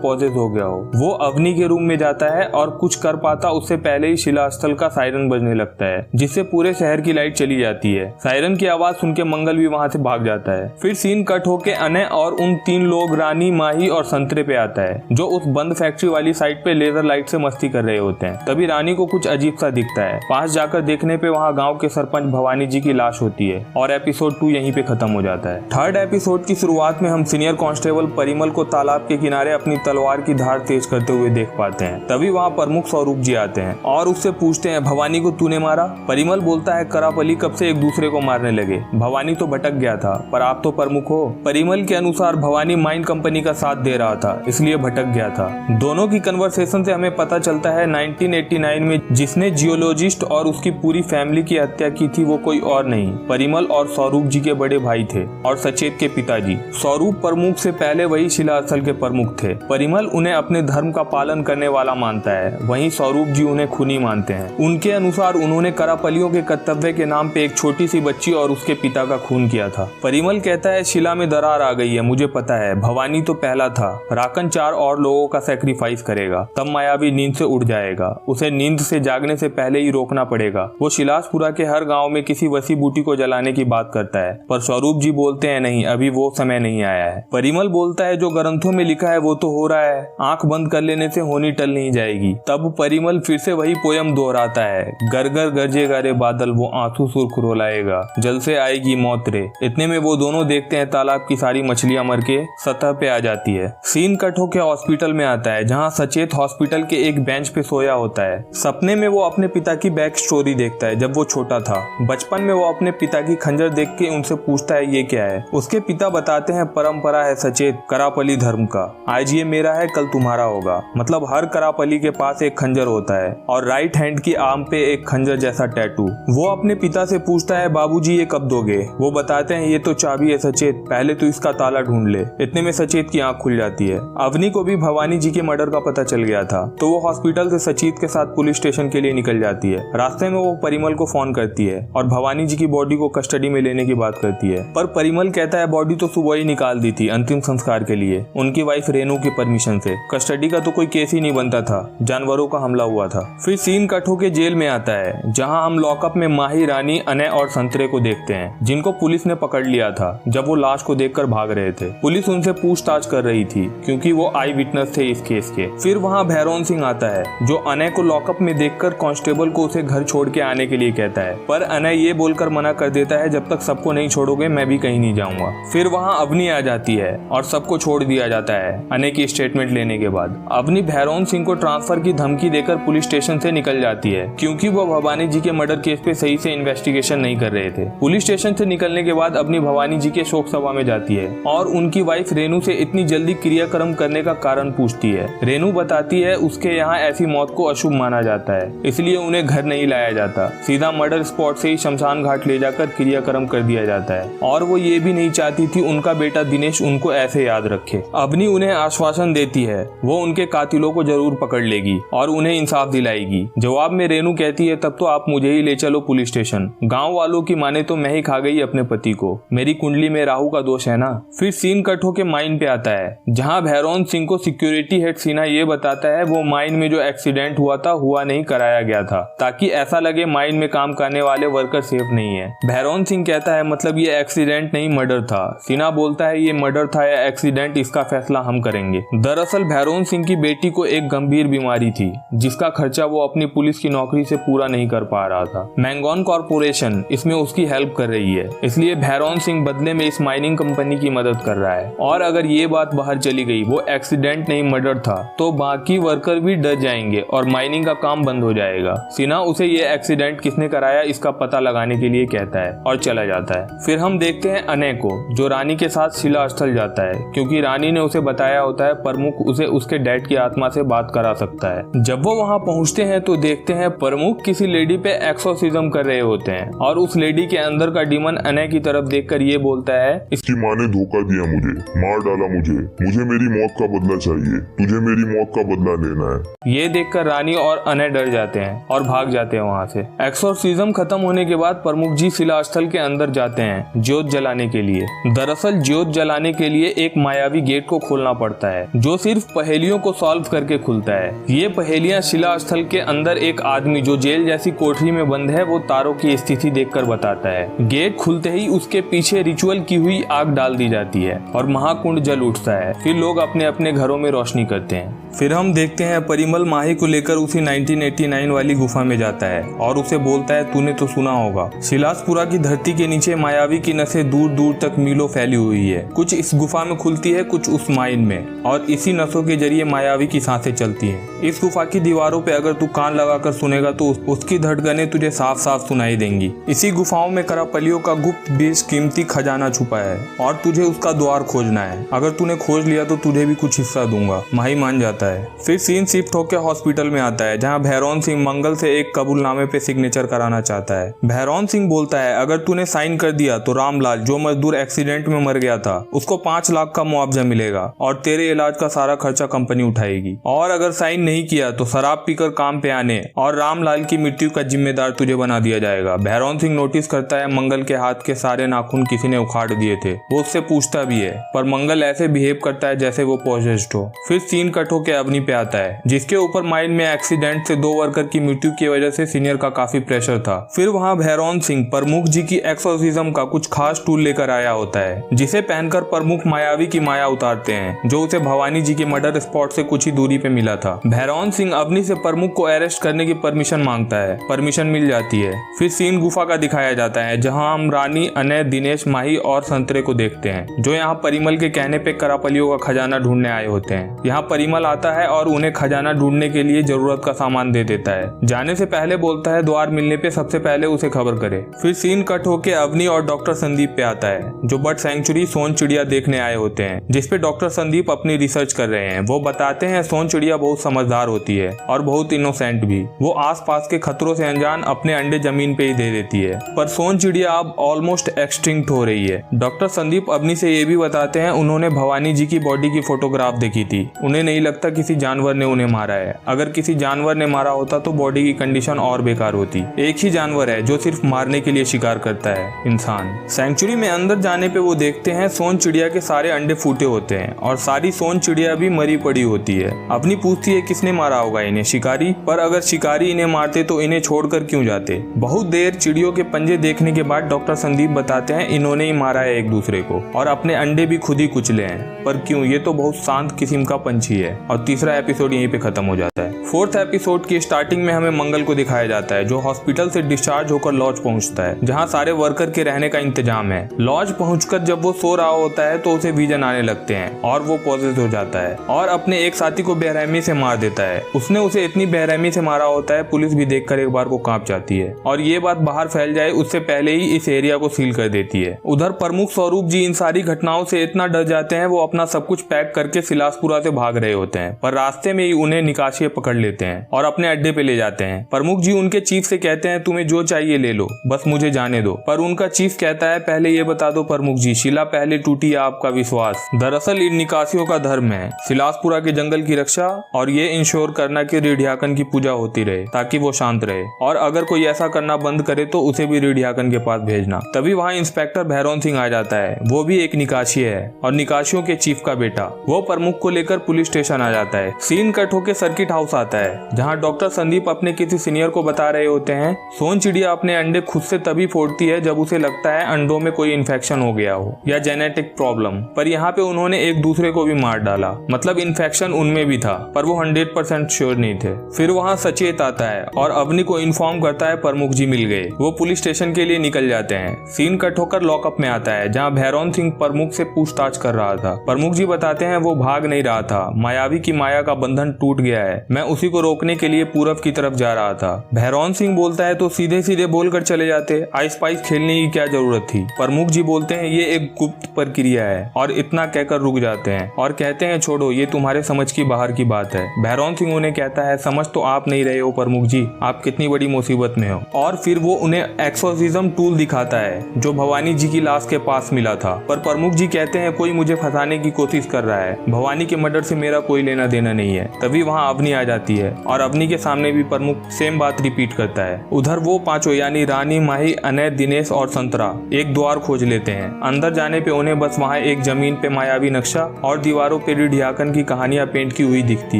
पॉजेज हो गया हो। वो अवनी के रूम में जाता है और कुछ कर पाता उससे पहले ही शिला स्थल का सायरन बजने लगता है, जिससे पूरे शहर की लाइट चली जाती है। सायरन की आवाज सुन के मंगल भी वहां से भाग जाता है। फिर सीन कट होके अनय और उन 3 लोग रानी, माही और संतरे पे आता है, जो उस बंद फैक्ट्री वाली साइड पे लेजर लाइट से मस्ती कर रहे होते हैं। तभी रानी को कुछ अजीब सा दिखता है। पास जाकर देखने पे वहाँ गाँव के सरपंच भवानी जी की लाश होती है और एपिसोड 2 यहीं पे खत्म हो जाता है। थर्ड एपिसोड की शुरुआत में हम सीनियर कांस्टेबल परिमल को तालाब के किनारे अपनी तलवार की धार तेज करते हुए देख पाते हैं। तभी वहाँ प्रमुख स्वरूप जी आते हैं और उससे पूछते हैं, भवानी को तूने मारा? परिमल बोलता है, करापली कब से एक दूसरे को मारने लगे, भवानी तो भटक गया था, पर आप तो प्रमुख हो। परिमल के अनुसार भवानी माइन कंपनी का साथ दे रहा था, इसलिए भटक गया था। दोनों की कन्वर्सेशन से हमें पता चलता है 1989 में जिसने जियोलॉजिस्ट और उसकी पूरी फैमिली की हत्या की थी वो कोई और नहीं, परिमल और स्वरूप जी के बड़े भाई थे और सचेत के पिताजी। स्वरूप प्रमुख से पहले वही शिला स्थल के प्रमुख थे। परिमल उन्हें अपने धर्म का पालन करने वाला मानता है, वहीं स्वरूप जी उन्हें खूनी मानते हैं। उनके अनुसार उन्होंने करापलियों के कर्तव्य के नाम पे एक छोटी सी बच्ची और उसके पिता का खून किया था। परिमल कहता है, शिला में दरार आ गई है, मुझे पता है, भवानी तो पहला था, राकन 4 और लोगों का सैक्रिफाइस करेगा, तब मायावी नींद से उठ जाएगा। उसे नींद से जागने से पहले ही रोकना पड़ेगा। वो शिलासपुरा के हर गाँव में किसी वसी बूटी को जलाने की बात करता है, पर स्वरूप जी बोलते हैं, नहीं, अभी वो समय नहीं आया है। परिमल बोलता है, जो ग्रंथों में लिखा है वो तो हो रहा है, आंख बंद कर लेने से होनी टल नहीं जाएगी। तब परिमल फिर से वही पोयम दोहराता है, गरगर गरजेगा रे बादल, वो आंसू सुर्ख रुलाएगा, जल से आएगी मौत रे। इतने में वो दोनों देखते हैं तालाब की सारी मछलियां मर के सतह पे आ जाती है। सीन कट होके हॉस्पिटल में आता है, जहाँ सचेत हॉस्पिटल के एक बेंच पे सोया होता है। सपने में वो अपने पिता की बैक स्टोरी देखता है जब वो छोटा था। बचपन में वो अपने पिता की खंजर देख के उनसे पूछता है, ये क्या है? उसके पिता बताते हैं, परंपरा है सचेत, करापली धर्म का, आज ये मेरा है कल तुम्हारा होगा। मतलब हर करापली के पास एक खंजर होता है और राइट हैंड की आर्म पे एक खंजर जैसा टैटू। वो अपने पिता से पूछता है, बाबूजी ये कब दोगे? वो बताते हैं, ये तो चाबी है सचेत, पहले तो इसका ताला ढूंढ ले। इतने में सचेत की आंख खुल जाती है। अवनी को भी भवानी जी के मर्डर का पता चल गया था, तो वो हॉस्पिटल से सचेत के साथ पुलिस स्टेशन के लिए निकल जाती है। रास्ते में वो परिमल को फोन करती है और भवानी जी की बॉडी को कस्टडी में लेने की बात करती है, पर परिमल कहता है, बॉडी तो सुबह ही निकाल दी थी अंतिम संस्कार के लिए, उनकी वाइफ रेनू की परमिशन से। कस्टडी का तो कोई केस ही नहीं बनता था, जानवरों का हमला हुआ था। फिर सीन कट होके जेल में आता है, जहां हम लॉकअप में माही, रानी, अनय और संतरे को देखते हैं, जिनको पुलिस ने पकड़ लिया था जब वो लाश को देखकर भाग रहे थे। पुलिस उनसे पूछताछ कर रही थी क्योंकि वो आई विटनेस थे इस केस के। फिर वहाँ भैरौन सिंह आता है, जो अनय को लॉकअप में देखकर कांस्टेबल को उसे घर छोड़ के आने के लिए कहता है, पर अनय ये बोलकर मना कर देता है, जब तक सबको नहीं छोड़ोगे मैं भी कहीं नहीं जाऊंगा। फिर वहाँ अवनी आ जाती है और सबको छोड़ दिया जाता है अनय की स्टेटमेंट लेने के बाद। अवनी भैरौन सिंह को ट्रांसफर की धमकी देकर पुलिस स्टेशन से निकल जाती है, क्योंकि वो भवानी जी के मर्डर केस पे सही से इन्वेस्टिगेशन नहीं कर रहे थे। पुलिस स्टेशन से निकलने के बाद अपनी भवानी जी के शोक सभा में जाती है और उनकी वाइफ रेनू से इतनी जल्दी क्रियाक्रम करने का कारण पूछती है। रेनू बताती है, उसके यहाँ ऐसी मौत को अशुभ माना जाता है, इसलिए उन्हें घर नहीं लाया जाता, सीधा मर्डर स्पॉट से ही शमशान घाट ले जाकर क्रियाक्रम कर दिया जाता है। और वो ये भी नहीं चाहती थी उनका बेटा दिनेश उनको ऐसे याद रखे। अवनी उन्हें आश्वासन देती है वो उनके कातिलों को जरूर पकड़ लेगी और उन्हें इंसाफ दिलाएगी। जवाब में रेनू कहती है, तब तो आप मुझे ही ले चलो पुलिस स्टेशन, गाँव वालों की माने तो मैं ही खा गई अपने पति को, मेरी कुंडली में राहु का दोष है ना। फिर सीन कट होके माइन पे आता है, जहाँ भैरौन सिंह को सिक्योरिटी हेड सीना ये बताता है वो माइन में जो एक्सीडेंट हुआ था हुआ नहीं, कराया गया था, ताकि ऐसा लगे माइन में काम करने वाले वर्कर सेफ नहीं है। भैरौन सिंह कहता है, मतलब ये एक्सीडेंट नहीं मर्डर था। सीना बोलता है, ये मर्डर था या एक्सीडेंट इसका फैसला हम करेंगे। दरअसल भैरौन सिंह की बेटी को एक गंभीर बीमारी थी, जिसका खर्चा वो अपनी पुलिस की नौकरी से पूरा नहीं कर पा रहा था। मैंगोन कॉर्पोरेशन इसमें उसकी हेल्प कर रही है, इसलिए भैरौन सिंह बदले में इस माइनिंग कंपनी की मदद कर रहा है। और अगर ये बात बाहर चली गई वो एक्सीडेंट नहीं मर्डर था, तो बाकी वर्कर भी डर जाएंगे और माइनिंग का काम बंद हो जाएगा। सिन्हा उसे ये एक्सीडेंट किसने कराया इसका पता लगाने के लिए कहता है और चला जाता है। फिर हम देखते हैं अनय को, जो रानी के साथ शिला स्थल जाता है, क्योंकि रानी ने उसे बताया होता है प्रमुख उसे उसके डैड की आत्मा से बात करा सकता है। जब वो वहाँ पहुँचते हैं तो देखते हैं प्रमुख किसी लेडी पे एक्सोर्सिज्म कर रहे होते हैं और उस लेडी के अंदर का डीमन अनय की तरफ देखकर ये बोलता है, इसकी माँ ने धोखा दिया मुझे, मार डाला मुझे मेरी मौत का बदला चाहिए, तुझे मेरी मौत का बदला लेना है। ये देखकर रानी और अनय डर जाते हैं और भाग जाते हैं वहाँ से। एक्सोर्सिज्म खत्म होने के बाद प्रमुख जी शिलास्थल के अंदर जाते हैं ज्योत जलाने के लिए। दरअसल ज्योत जलाने के लिए एक मायावी गेट को खोलना पड़ता है जो सिर्फ पहेलियों को सॉल्व करके खुलता है। ये पहेलियां शिलास्थल के अंदर एक आदमी जो जेल जैसी कोठरी में बंद है वो तारों की स्थिति देखकर बताता है। गेट खुलते ही उसके पीछे रिचुअल की हुई आग डाल दी जाती है और महाकुंड जल उठता है। फिर लोग अपने अपने घरों में रोशनी करते हैं। फिर हम देखते हैं परिमल माही को लेकर उसी 1989 वाली गुफा में जाता है और उसे बोलता है तूने तो सुना होगा, शिलासपुरा की धरती के नीचे मायावी की नसें दूर दूर तक मीलों फैली हुई है। कुछ इस गुफा में खुलती है, कुछ उस माइन में, और इसी नसों के जरिए मायावी की सांसें चलती हैं। इस गुफा की दीवारों पे अगर तू कान लगाकर सुनेगा तो उसकी धड़कनें तुझे साफ साफ सुनाई देंगी। इसी गुफाओं में करापलियों का गुप्त बेशकीमती खजाना छुपा है और तुझे उसका द्वार खोजना है। अगर तूने खोज लिया तो तुझे भी कुछ हिस्सा दूंगा। माही मान जाता है। फिर सीन शिफ्ट होकर हॉस्पिटल में आता है जहां भैरौन सिंह मंगल से एक कबूलनामे पे सिग्नेचर कराना चाहता है। भैरौन सिंह बोलता है अगर तूने साइन कर दिया तो रामलाल जो मजदूर एक्सीडेंट में मर गया था उसको 5 लाख का मुआवजा मिलेगा और तेरे इलाज का सारा खर्चा कंपनी उठाएगी, और अगर साइन नहीं किया तो शराब पीकर काम पे आने और रामलाल की मृत्यु का जिम्मेदार तुझे बना दिया जाएगा। भैरौन सिंह नोटिस करता है मंगल के हाथ के सारे नाखून किसी ने उखाड़ दिए थे। वो उससे पूछता भी है पर मंगल ऐसे बिहेव करता है जैसे वो पॉसेस्ड हो। फिर सीन कट होके अवनी पे आता है जिसके ऊपर माइन में एक्सीडेंट से 2 वर्कर की मृत्यु की वजह से सीनियर का काफी प्रेशर था। फिर वहाँ भैरौन सिंह प्रमुख जी की एक्सोर्सिज्म का कुछ खास टूल लेकर आया होता है जिसे पहनकर प्रमुख मायावी की माया उतारते हैं जो उसे भवानी जी के मर्डर स्पॉट से कुछ ही दूरी पे मिला था। भैरौन सिंह अवनी से प्रमुख को अरेस्ट करने की परमिशन मांगता है। परमिशन मिल जाती है। फिर सीन गुफा का दिखाया जाता है जहाँ हम रानी, अनय, दिनेश, माही और संतरे को देखते हैं जो यहाँ परिमल के कहने पे करापलियों का खजाना ढूंढने आए होते हैं। यहाँ परिमल आता है और उन्हें खजाना ढूंढने के लिए जरूरत का सामान दे देता है। जाने से पहले बोलता है द्वार मिलने पे सबसे पहले उसे खबर करे। फिर सीन कट होके अवनी और डॉक्टर संदीप पे आता है जो बर्ड सैंक्चुरी सोन चिड़िया देखने आए होते हैं जिसपे डॉक्टर संदीप अपनी रिसर्च कर रहे हैं। वो बताते हैं सोन चिड़िया बहुत समझदार होती है और बहुत इनोसेंट भी। वो आसपास के खतरों से अनजान अपने अंडे जमीन पे ही दे देती है, पर सोन चिड़िया अब ऑलमोस्ट एक्सटिंक्ट हो रही है। डॉक्टर संदीप अवनी से ये भी बताते हैं उन्होंने भवानी जी की बॉडी की फोटोग्राफ देखी थी। उन्हें नहीं लगता किसी जानवर ने उन्हें मारा है। अगर किसी जानवर ने मारा होता तो बॉडी की कंडीशन और बेकार होती। एक ही जानवर है जो सिर्फ मारने के लिए शिकार करता है, इंसान। सैंक्चुरी में अंदर जाने पे वो देखते हैं सोन चिड़िया के सारे अंडे फूटे होते हैं और सारी सोन चिड़िया भी मरी पड़ी होती है। अपनी पूछती है किसने मारा होगा इन्हें, शिकारी? पर अगर शिकारी इन्हें मारते तो इन्हें छोड़कर क्यों जाते? बहुत देर चिड़ियों के पंजे देखने के बाद डॉक्टर संदीप बताते हैं इन्होंने ही मारा है एक दूसरे को और अपने अंडे भी खुद ही कुचले हैं। पर क्यों? ये तो बहुत शांत किस्म का पंछी है। और तीसरा एपिसोड यहीं पे खत्म हो जाता है। 4th एपिसोड की स्टार्टिंग में हमें मंगल को दिखाया जाता है जो हॉस्पिटल से डिस्चार्ज होकर लॉज पहुंचता है जहां सारे वर्कर के रहने का इंतजाम है। लॉज पहुंचकर जब वो सो रहा होता है तो उसे विजन आने लगते हैं और वो पॉजेस हो जाता है और अपने एक साथी को बेरहमी से मार देता है। उसने उसे इतनी बेरहमी से मारा होता है पुलिस भी देखकर एक बार को कांप जाती है और ये बात बाहर फैल जाए उससे पहले ही इस एरिया को सील कर देती है। उधर प्रमुख स्वरूप जी इन सारी घटनाओं से इतना डर जाते हैं वो अपना सब कुछ पैक करके शिलासपुरा से भाग रहे होते हैं, पर रास्ते में ही उन्हें निकासिये पकड़ लेते हैं और अपने अड्डे पे ले जाते हैं। प्रमुख जी उनके चीफ से कहते हैं तुम्हें जो चाहिए ले लो, बस मुझे जाने दो। पर उनका चीफ कहता है पहले ये बता दो प्रमुख जी, शिला पहले टूटी आपका विश्वास। दरअसल इन निकासियों का धर्म है शिलासपुरा के जंगल की रक्षा और ये इंश्योर करना कि रिढ़ियाकन की पूजा होती रहे ताकि वो शांत रहे, और अगर कोई ऐसा करना बंद करे तो उसे भी रिढ़ियाकन के पास भेजना। तभी वहाँ इंस्पेक्टर भैरौन सिंह आ जाता है। वो भी एक निकासी है और निकासियों के चीफ का बेटा। वो प्रमुख को लेकर पुलिस स्टेशन आ जाता है। सीन कट होके सर्किट हाउस आता है जहाँ डॉक्टर संदीप अपने किसी सीनियर को बता रहे होते हैं सोन चिड़िया अपने अंडे खुद से तभी फोड़ती है जब उसे लगता है अंडों में कोई इन्फेक्शन हो गया हो या जेनेटिक प्रॉब्लम। पर यहाँ पे उन्होंने एक दूसरे को भी मार डाला, मतलब इन्फेक्शन उनमें भी था पर वो 100% श्योर नहीं थे। फिर वहाँ सचेत आता है और अवनी को इन्फॉर्म करता है प्रमुख जी मिल गए। वो पुलिस स्टेशन के लिए निकल जाते हैं। सीन कट होकर लॉकअप में आता है जहाँ भैरौन सिंह प्रमुख से पूछताछ कर रहा था। प्रमुख जी बताते हैं वो भाग नहीं रहा था, मायावी कि माया का बंधन टूट गया है। मैं उसी को रोकने के लिए पूरब की तरफ जा रहा था। भैरौन सिंह बोलता है तो सीधे सीधे बोलकर चले जाते, आइस पाइस खेलने की क्या जरूरत थी। प्रमुख जी बोलते हैं ये एक गुप्त प्रक्रिया है और इतना कहकर रुक जाते हैं और कहते हैं छोड़ो, ये तुम्हारे समझ की बाहर की बात है। भैरौन सिंह उन्हें कहता है समझ तो आप नहीं रहे हो प्रमुख जी, आप कितनी बड़ी मुसीबत में हो। और फिर वो उन्हें एक्सोर्सिज्म टूल दिखाता है जो भवानी जी की लाश के पास मिला था। पर प्रमुख जी कहते हैं कोई मुझे फंसाने की कोशिश कर रहा है, भवानी के मर्डर से मेरा कोई लेना देना नहीं है। तभी वहाँ अवनी आ जाती है और अवनी के सामने भी प्रमुख सेम बात रिपीट करता है। उधर वो पांचों यानी रानी, माही, अनय, दिनेश और संतरा एक द्वार खोज लेते हैं। अंदर जाने पे उन्हें बस वहाँ एक जमीन पे मायावी नक्शा और दीवारों पे रिढियाकन की कहानियां पेंट की हुई दिखती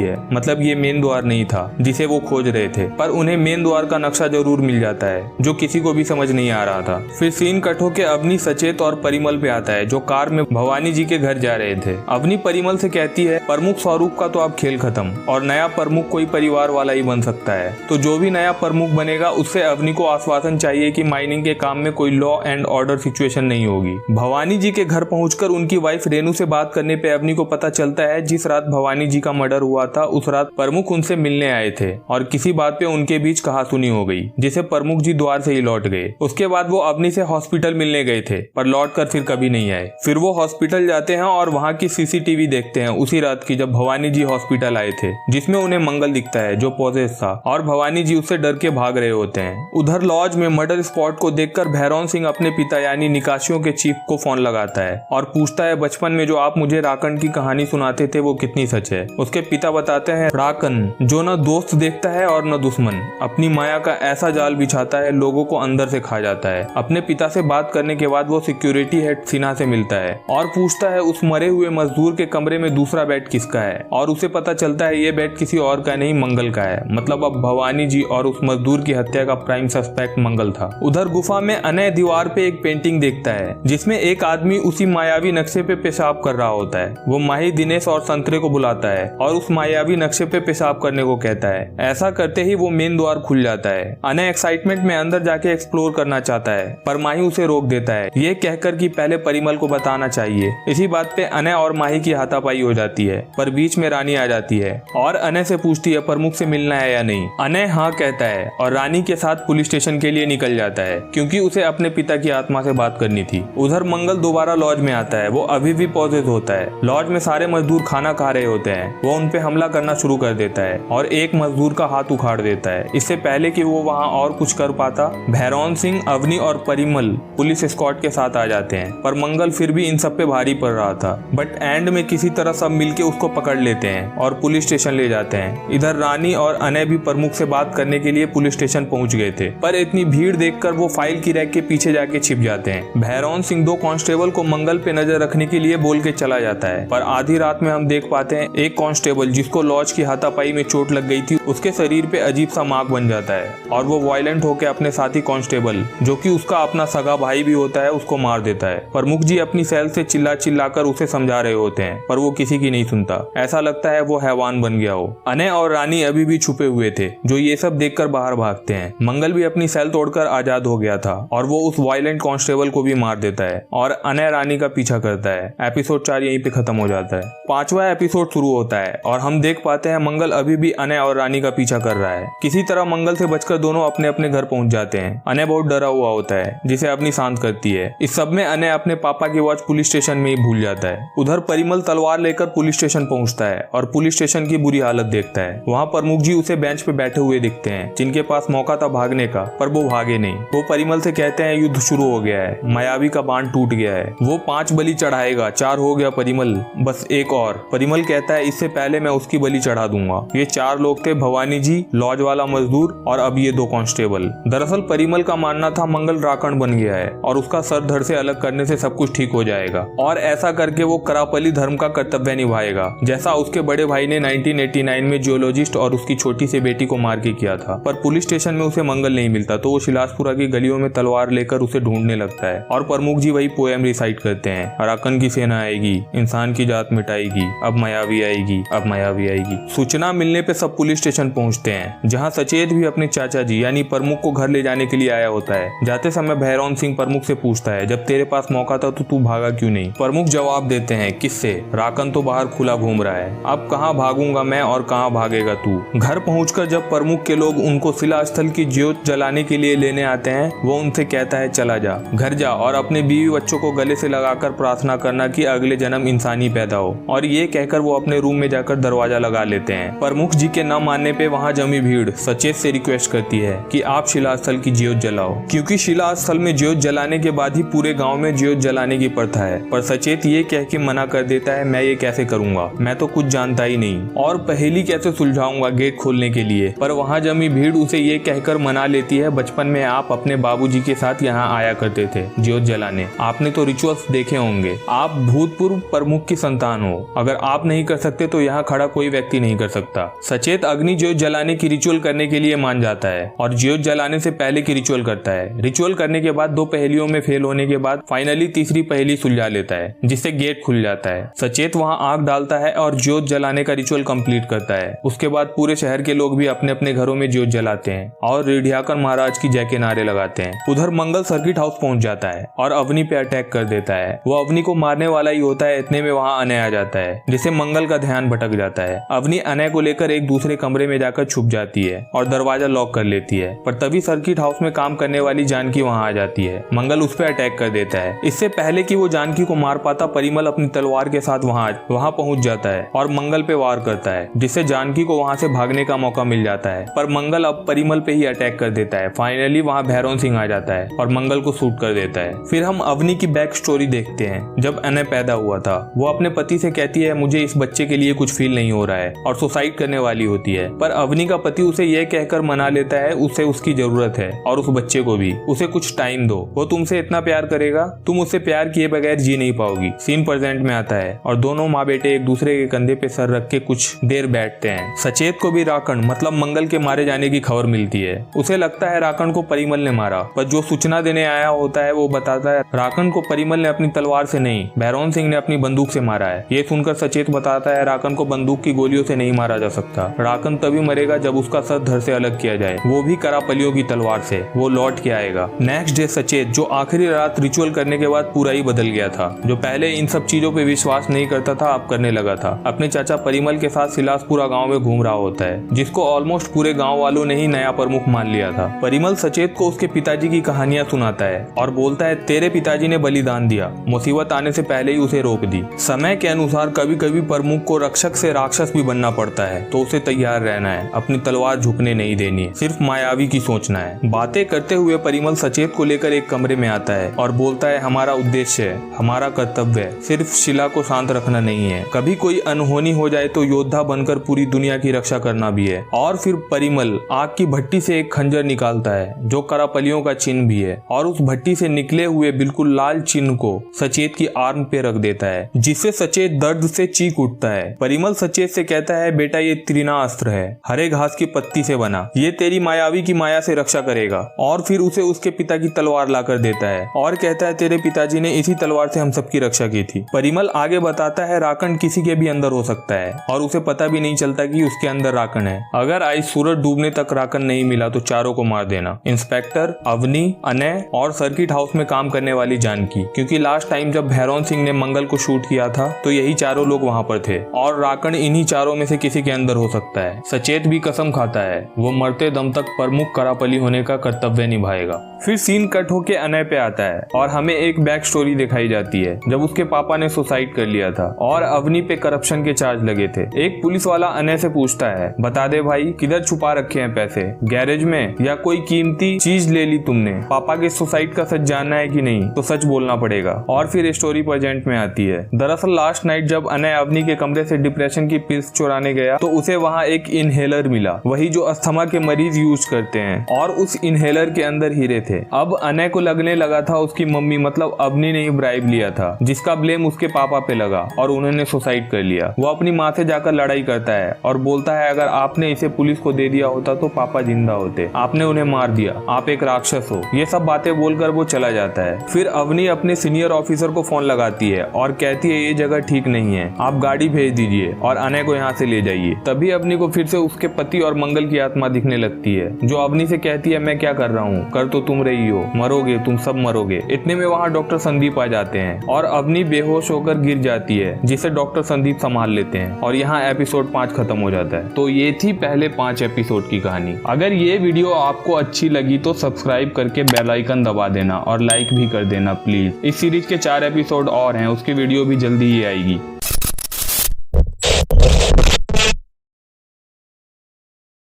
है। मतलब ये मेन द्वार नहीं था जिसे वो खोज रहे थे, पर उन्हें मेन द्वार का नक्शा जरूर मिल जाता है जो किसी को भी समझ नहीं आ रहा था। फिर सीन कट होके अवनी, सचेत और परिमल पे आता है जो कार में भवानी जी के घर जा रहे थे। अवनी परिमल से कहती है प्रमुख स्वरूप का तो अब खेल खत्म और नया प्रमुख कोई परिवार वाला ही बन सकता है। तो जो भी नया प्रमुख बनेगा उससे अवनी को आश्वासन चाहिए कि माइनिंग के काम में कोई लॉ एंड ऑर्डर सिचुएशन नहीं होगी। भवानी जी के घर पहुंचकर उनकी वाइफ रेनू से बात करने पे अवनी को पता चलता है जिस रात भवानी जी का मर्डर हुआ था उस रात प्रमुख उनसे मिलने आए थे और किसी बात पे उनके बीच कहासुनी हो गई जिसे प्रमुख जी द्वार से ही लौट गए। उसके बाद वो अवनी से हॉस्पिटल मिलने गए थे पर लौटकर फिर कभी नहीं आए। फिर वो हॉस्पिटल जाते हैं और वहाँ की सीसीटीवी देखते हैं उसी रात की जब भवानी जी हॉस्पिटल आए थे, जिसमें उन्हें मंगल दिखता है जो पॉजेस था और भवानी जी उससे डर के भाग रहे होते हैं। उधर लॉज में मर्डर स्पॉट को देखकर भैरौन सिंह अपने पिता यानी निकासियों के चीफ को फोन लगाता है और पूछता है बचपन में जो आप मुझे राकन की कहानी सुनाते थे वो कितनी सच है। उसके पिता बताते हैं राकन जो न दोस्त देखता है और न दुश्मन, अपनी माया का ऐसा जाल बिछाता है लोगों को अंदर से खा जाता है। अपने पिता से बात करने के बाद वो सिक्योरिटी हेड सिन्हा से मिलता है और पूछता है उस मरे हुए मजदूर के कमरे में दूसरा बेड किसका है और उसे पता चलता है ये बेड किसी और का नहीं मंगल का है। मतलब अब भवानी जी और उस मजदूर की हत्या का प्राइम सस्पेक्ट मंगल था। उधर गुफा में अनय दीवार पे एक पेंटिंग देखता है जिसमें एक आदमी उसी मायावी नक्शे पे पेशाब कर रहा होता है। वो माही, दिनेश और संतरे को बुलाता है और उस मायावी नक्शे पे पेशाब करने को कहता है। ऐसा करते ही वो मेन द्वार खुल जाता है। अनय एक्साइटमेंट में अंदर जाके एक्सप्लोर करना चाहता है पर माही उसे रोक देता है ये कहकर कि पहले परिमल को बताना चाहिए। इसी बात पे अनय और माही की हाथापाई हो जाती है पर बीच में रानी आ जाती है और अनय से पूछती है प्रमुख से मिलना है या नहीं। अनय हाँ कहता है और रानी के साथ पुलिस स्टेशन के लिए निकल जाता है क्योंकि उसे अपने पिता की आत्मा से बात करनी थी। उधर मंगल दोबारा लॉज में आता है। वो अभी भी पॉजेस होता है। लॉज में सारे मजदूर खाना खा रहे होते हैं। वो उन पे हमला करना शुरू कर देता है और एक मजदूर का हाथ उखाड़ देता है। इससे पहले कि वो वहाँ और कुछ कर पाता, भैरौन सिंह, अवनी और परिमल पुलिस स्क्वाड के साथ आ जाते हैं। पर मंगल फिर भी इन सब पे भारी पड़ रहा था। बट एंड में किसी तरह सब मिलके उसको पकड़ लेते हैं और पुलिस स्टेशन ले जाते हैं। इधर रानी और अनय भी प्रमुख से बात करने के लिए पुलिस स्टेशन पहुंच गए थे पर इतनी भीड़ देखकर वो फाइल की रैक के पीछे जाके छिप जाते हैं। भैरौन सिंह दो कांस्टेबल को मंगल पे नजर रखने के लिए बोल के चला जाता है पर आधी रात में हम देख पाते हैं एक कांस्टेबल जिसको लॉज की हाथापाई में चोट लग गई थी उसके शरीर पे अजीब सा मार्क बन जाता है और वो वायलेंट होकर अपने साथी कांस्टेबल जो कि उसका अपना सगा भाई भी होता है उसको मार देता है। प्रमुख जी अपनी सेल से चिल्ला चिल्लाकर उसे समझा रहे होते हैं पर वो किसी की नहीं सुनता। ऐसा लगता है वो हैवान बन गया हो। अनय और रानी अभी भी छुपे हुए थे जो ये सब देखकर बाहर भागते हैं। मंगल भी अपनी सेल तोड़कर आजाद हो गया था और वो उस वायलेंट कांस्टेबल को भी मार देता है और अनय रानी का पीछा करता है। एपिसोड 4 यहीं पे खत्म हो जाता है। 5वां एपिसोड शुरू होता है और हम देख पाते हैं मंगल अभी भी अनय और रानी का पीछा कर रहा है। किसी तरह मंगल से बचकर दोनों अपने अपने घर पहुंच जाते हैं। अनय बहुत डरा हुआ होता है जिसे अपनी शांत करती है। इस सब में अनय अपने पापा की वॉच पुलिस स्टेशन में ही भूल जाता है। उधर परिमल तलवार लेकर पुलिस स्टेशन पहुंचता है और पुलिस स्टेशन की बुरी हालत देखता है। वहाँ प्रमुख जी उसे बेंच पे बैठे हुए दिखते हैं जिनके पास मौका था भागने का पर वो भागे नहीं। वो परिमल से कहते हैं युद्ध शुरू हो गया है, मायावी का बाण टूट गया है, वो 5 बलि चढ़ाएगा, 4 हो गया परिमल, बस एक और। परिमल कहता है इससे पहले मैं उसकी बलि चढ़ा दूंगा। ये 4 लोग थे, भवानी जी, लॉज वाला मजदूर और अब ये 2 कांस्टेबल। दरअसल परिमल का मानना था मंगल राकण बन गया है और उसका सर धड़ से अलग करने से सब कुछ ठीक हो जाएगा और ऐसा करके वो करापली धर्म का कर्तव्य निभाएगा जैसा उसके बड़े भाई ने 1989 में जियोलॉजिस्ट और उसकी छोटी सी बेटी को मार के किया था। पर पुलिस स्टेशन में उसे मंगल नहीं मिलता तो वो शिलासपुरा की गलियों में तलवार लेकर उसे ढूंढने लगता है और प्रमुख जी वही पोएम रिसाइट करते हैं। राकन की सेना आएगी, इंसान की जात मिटाएगी, अब मायावी आएगी, अब मायावी आएगी। सूचना मिलने पे सब पुलिस स्टेशन पहुंचते हैं जहां सचेत भी अपने चाचा जी यानी प्रमुख को घर ले जाने के लिए आया होता है। जाते समय भैरौन सिंह प्रमुख से पूछता है जब तेरे पास मौका था तो तू भागा क्यों नहीं। प्रमुख जवाब देते हैं किससे, राकन तो बाहर खुला घूम रहा है, अब कहाँ भागूंगा मैं और कहाँ भागेगा तू। घर पहुंचकर जब प्रमुख के लोग उनको शिला स्थल की ज्योत जलाने के लिए लेने आते हैं, वो उनसे कहता है चला जा, घर जा और अपने बीवी बच्चों को गले से लगाकर प्रार्थना करना कि अगले जन्म इंसानी पैदा हो। और ये कहकर वो अपने रूम में जाकर दरवाजा लगा लेते हैं। प्रमुख जी के न मानने पे वहाँ जमी भीड़ सचेत से रिक्वेस्ट करती है कि आप शिला स्थल की ज्योत जलाओ, क्योंकि शिला स्थल में ज्योत जलाने के बाद ही पूरे गाँव में ज्योत जलाने की प्रथा है। पर सचेत ये कह के मना कर देता है, मैं ये कैसे करूंगा, मैं तो कुछ जानता ही नहीं और पहेली कैसे सुलझाऊंगा गेट खोलने के लिए। पर वहाँ जमी भीड़ उसे ये कहकर मना लेती है, बचपन में आप अपने बाबूजी के साथ यहाँ आया करते थे ज्योत जलाने, आपने तो रिचुअल्स देखे होंगे, आप भूतपूर्व प्रमुख की संतान हो, अगर आप नहीं कर सकते तो यहाँ खड़ा कोई व्यक्ति नहीं कर सकता। सचेत अग्नि ज्योत जलाने की रिचुअल करने के लिए मान जाता है और ज्योत जलाने से पहले की रिचुअल करता है। रिचुअल करने के बाद 2 पहेलियों में फेल होने के बाद फाइनली तीसरी पहेली सुलझा लेता है, जिससे गेट खुल जाता है। सचेत वहाँ आग डालता है और ज्योत जलाने का रिचुअल कंप्लीट करता है। उसके बाद पूरे शहर के लोग भी अपने अपने घरों में ज्योत जलाते हैं और रेडियाकर महाराज की जय के नारे लगाते हैं। उधर मंगल सर्किट हाउस पहुंच जाता है और अवनी पे अटैक कर देता है। वो अवनी को मारने वाला ही होता है, इतने में वहाँ अनय आ जाता है, जिससे मंगल का ध्यान भटक जाता है। अवनी अनय को लेकर एक दूसरे कमरे में जाकर छुप जाती है और दरवाजा लॉक कर लेती है। पर तभी सर्किट हाउस में काम करने वाली जानकी वहाँ आ जाती है। मंगल उस पर अटैक कर देता है। इससे पहले कि वो जानकी को मार पाता, परिमल अपनी तलवार के साथ वहाँ पहुंच जाता है और मंगल पे वार करता है, जिससे जानकी को वहाँ से भागने का मौका मिल जाता है। पर मंगल अब परिमल पे ही अटैक कर देता है। फाइनली वहाँ भैरव सिंह आ जाता है और मंगल को शूट कर देता है। फिर हम अवनी की बैक स्टोरी देखते हैं। जब अनय पैदा हुआ था, वो अपने पति से कहती है मुझे इस बच्चे के लिए कुछ फील नहीं हो रहा है और सुसाइड करने वाली होती है। पर अवनी का पति उसे यह कहकर मना लेता है उसे उसकी जरूरत है और उस बच्चे को भी, उसे कुछ टाइम दो, वो तुमसे इतना प्यार करेगा, तुम उससे प्यार किए बगैर जी नहीं पाओगी। सीन प्रेजेंट में आता है और दोनों माँ बेटे एक दूसरे के कंधे पे सर रख के कुछ देर बैठते हैं। सचेत को भी राकण मतलब मंगल के मारे जाने की खबर मिलती है। उसे लगता है राकण को परिमल ने मारा, पर जो सूचना देने आया होता है वो बताता है राकण को परिमल ने अपनी तलवार से नहीं, भैरव सिंह ने अपनी बंदूक से मारा है। ये सुनकर सचेत बताता है राकण को बंदूक की गोलियों से नहीं मारा जा सकता, राकण तभी मरेगा जब उसका सर धड़ से अलग किया जाए, वो भी करापलियों की तलवार से। वो लौट के आएगा। नेक्स्ट डे सचेत, जो आखिरी रात रिचुअल करने के बाद पूरा ही बदल गया था, जो पहले इन सब चीजों पे विश्वास नहीं करता था, अब करने लगा था। अपने चाचा परिमल के साथ सिलासपुरा गांव में घूम रहा होता है, जिसको ऑलमोस्ट पूरे गांव वालों ने ही नया प्रमुख मान लिया था। परिमल सचेत को उसके पिताजी की कहानियां सुनाता है और बोलता है तेरे पिताजी ने बलिदान दिया, मुसीबत आने से पहले ही उसे रोक दी। समय के अनुसार कभी कभी प्रमुख को रक्षक से राक्षस भी बनना पड़ता है, तो उसे तैयार रहना है, अपनी तलवार झुकने नहीं देनी, सिर्फ मायावी की सोचना है। बातें करते हुए परिमल सचेत को लेकर एक कमरे में आता है और बोलता है हमारा उद्देश्य है, हमारा कर्तव्य है, सिर्फ शिला को शांत रखना नहीं है, कभी कोई अनहोनी हो जाए तो योद्धा बनकर पूरी दुनिया की रक्षा करना भी है। और फिर परिमल आग की भट्टी से एक खंजर निकालता है जो करापलियों का चिन्ह भी है, और उस भट्टी से निकले हुए बिल्कुल लाल चिन्ह को सचेत की आर्म पे रख देता है, जिससे सचेत दर्द से चीख उठता है। परिमल सचेत से कहता है बेटा ये त्रिनास्त्र है, हरे घास की पत्ती से बना, ये तेरी मायावी की माया से रक्षा करेगा। और फिर उसे उसके पिता की तलवार लाकर देता है और कहता है तेरे पिताजी ने इसी तलवार से हम सबकी रक्षा की थी। परिमल आगे बताता है राकण किसी के भी अंदर हो सकता है और उसे पता भी नहीं चलता कि उसके अंदर राकण है। अगर आज सूरज डूबने तक राकण नहीं मिला तो चारों को मार देना, इंस्पेक्टर, अवनी, अनय और सर्किट हाउस में काम करने वाली जानकी, क्योंकि लास्ट टाइम जब भैरव सिंह ने मंगल को शूट किया था तो यही चारों लोग वहाँ पर थे और राकण इन्हीं चारों में से किसी के अंदर हो सकता है। सचेत भी कसम खाता है वो मरते दम तक प्रमुख करापली होने का कर्तव्य निभाएगा। फिर सीन कट होके अनय पे आता है और हमें एक बैक स्टोरी दिखाई जाती है जब उसके पापा ने सुसाइड कर लिया था और अवनी पे करप्शन के चार्ज लगे थे। एक पुलिस वाला अनय से पूछता है बता दे भाई किधर छुपा रखे हैं पैसे, गैरेज में या कोई कीमती चीज ले ली तुमने, पापा के सुसाइड का सच जानना है कि नहीं, तो सच बोलना पड़ेगा। और फिर स्टोरी प्रेजेंट में आती है। दरअसल लास्ट नाइट जब अनय अवनी के कमरे से डिप्रेशन की पिल्स चुराने गया तो उसे वहाँ एक इनहेलर मिला, वही जो अस्थमा के मरीज यूज करते हैं, और उस इनहेलर के अंदर हीरे थे। अब अनय को लगने लगा था उसकी मम्मी मतलब अवनी ने ही ब्राइब लिया था, जिसका ब्लेम उसके पापा पे लगा और उन्होंने सुसाइड कर लिया। वो अपनी माँ से जाकर लड़ाई करता है और बोलता है अगर आपने इसे पुलिस को दे दिया होता तो पापा जिंदा होते, आपने उन्हें मार दिया, आप एक राक्षस हो। ये सब बातें बोलकर वो चला जाता है। फिर अवनी अपने सीनियर ऑफिसर को फोन लगाती है और कहती है ये जगह ठीक नहीं है, आप गाड़ी भेज दीजिए और अनय को यहाँ से ले जाइए। तभी अवनी को फिर से उसके पति और मंगल की आत्मा दिखने लगती है, जो अवनी से कहती है मैं क्या कर रहा हूँ, कर तो तुम रही हो, मरोगे, तुम सब मरोगे। इतने में वहाँ डॉक्टर संदीप आ जाते हैं और अवनी बेहोश होकर गिर जाती है, जिसे डॉक्टर संदीप संभाल संभाल लेते हैं और यहाँ एपिसोड 5 खत्म हो जाता है। तो ये थी पहले 5 एपिसोड की कहानी। अगर ये वीडियो आपको अच्छी लगी तो सब्सक्राइब करके बेल आइकन दबा देना और लाइक भी कर देना प्लीज। इस सीरीज के 4 एपिसोड और हैं, उसकी वीडियो भी जल्दी ही आएगी।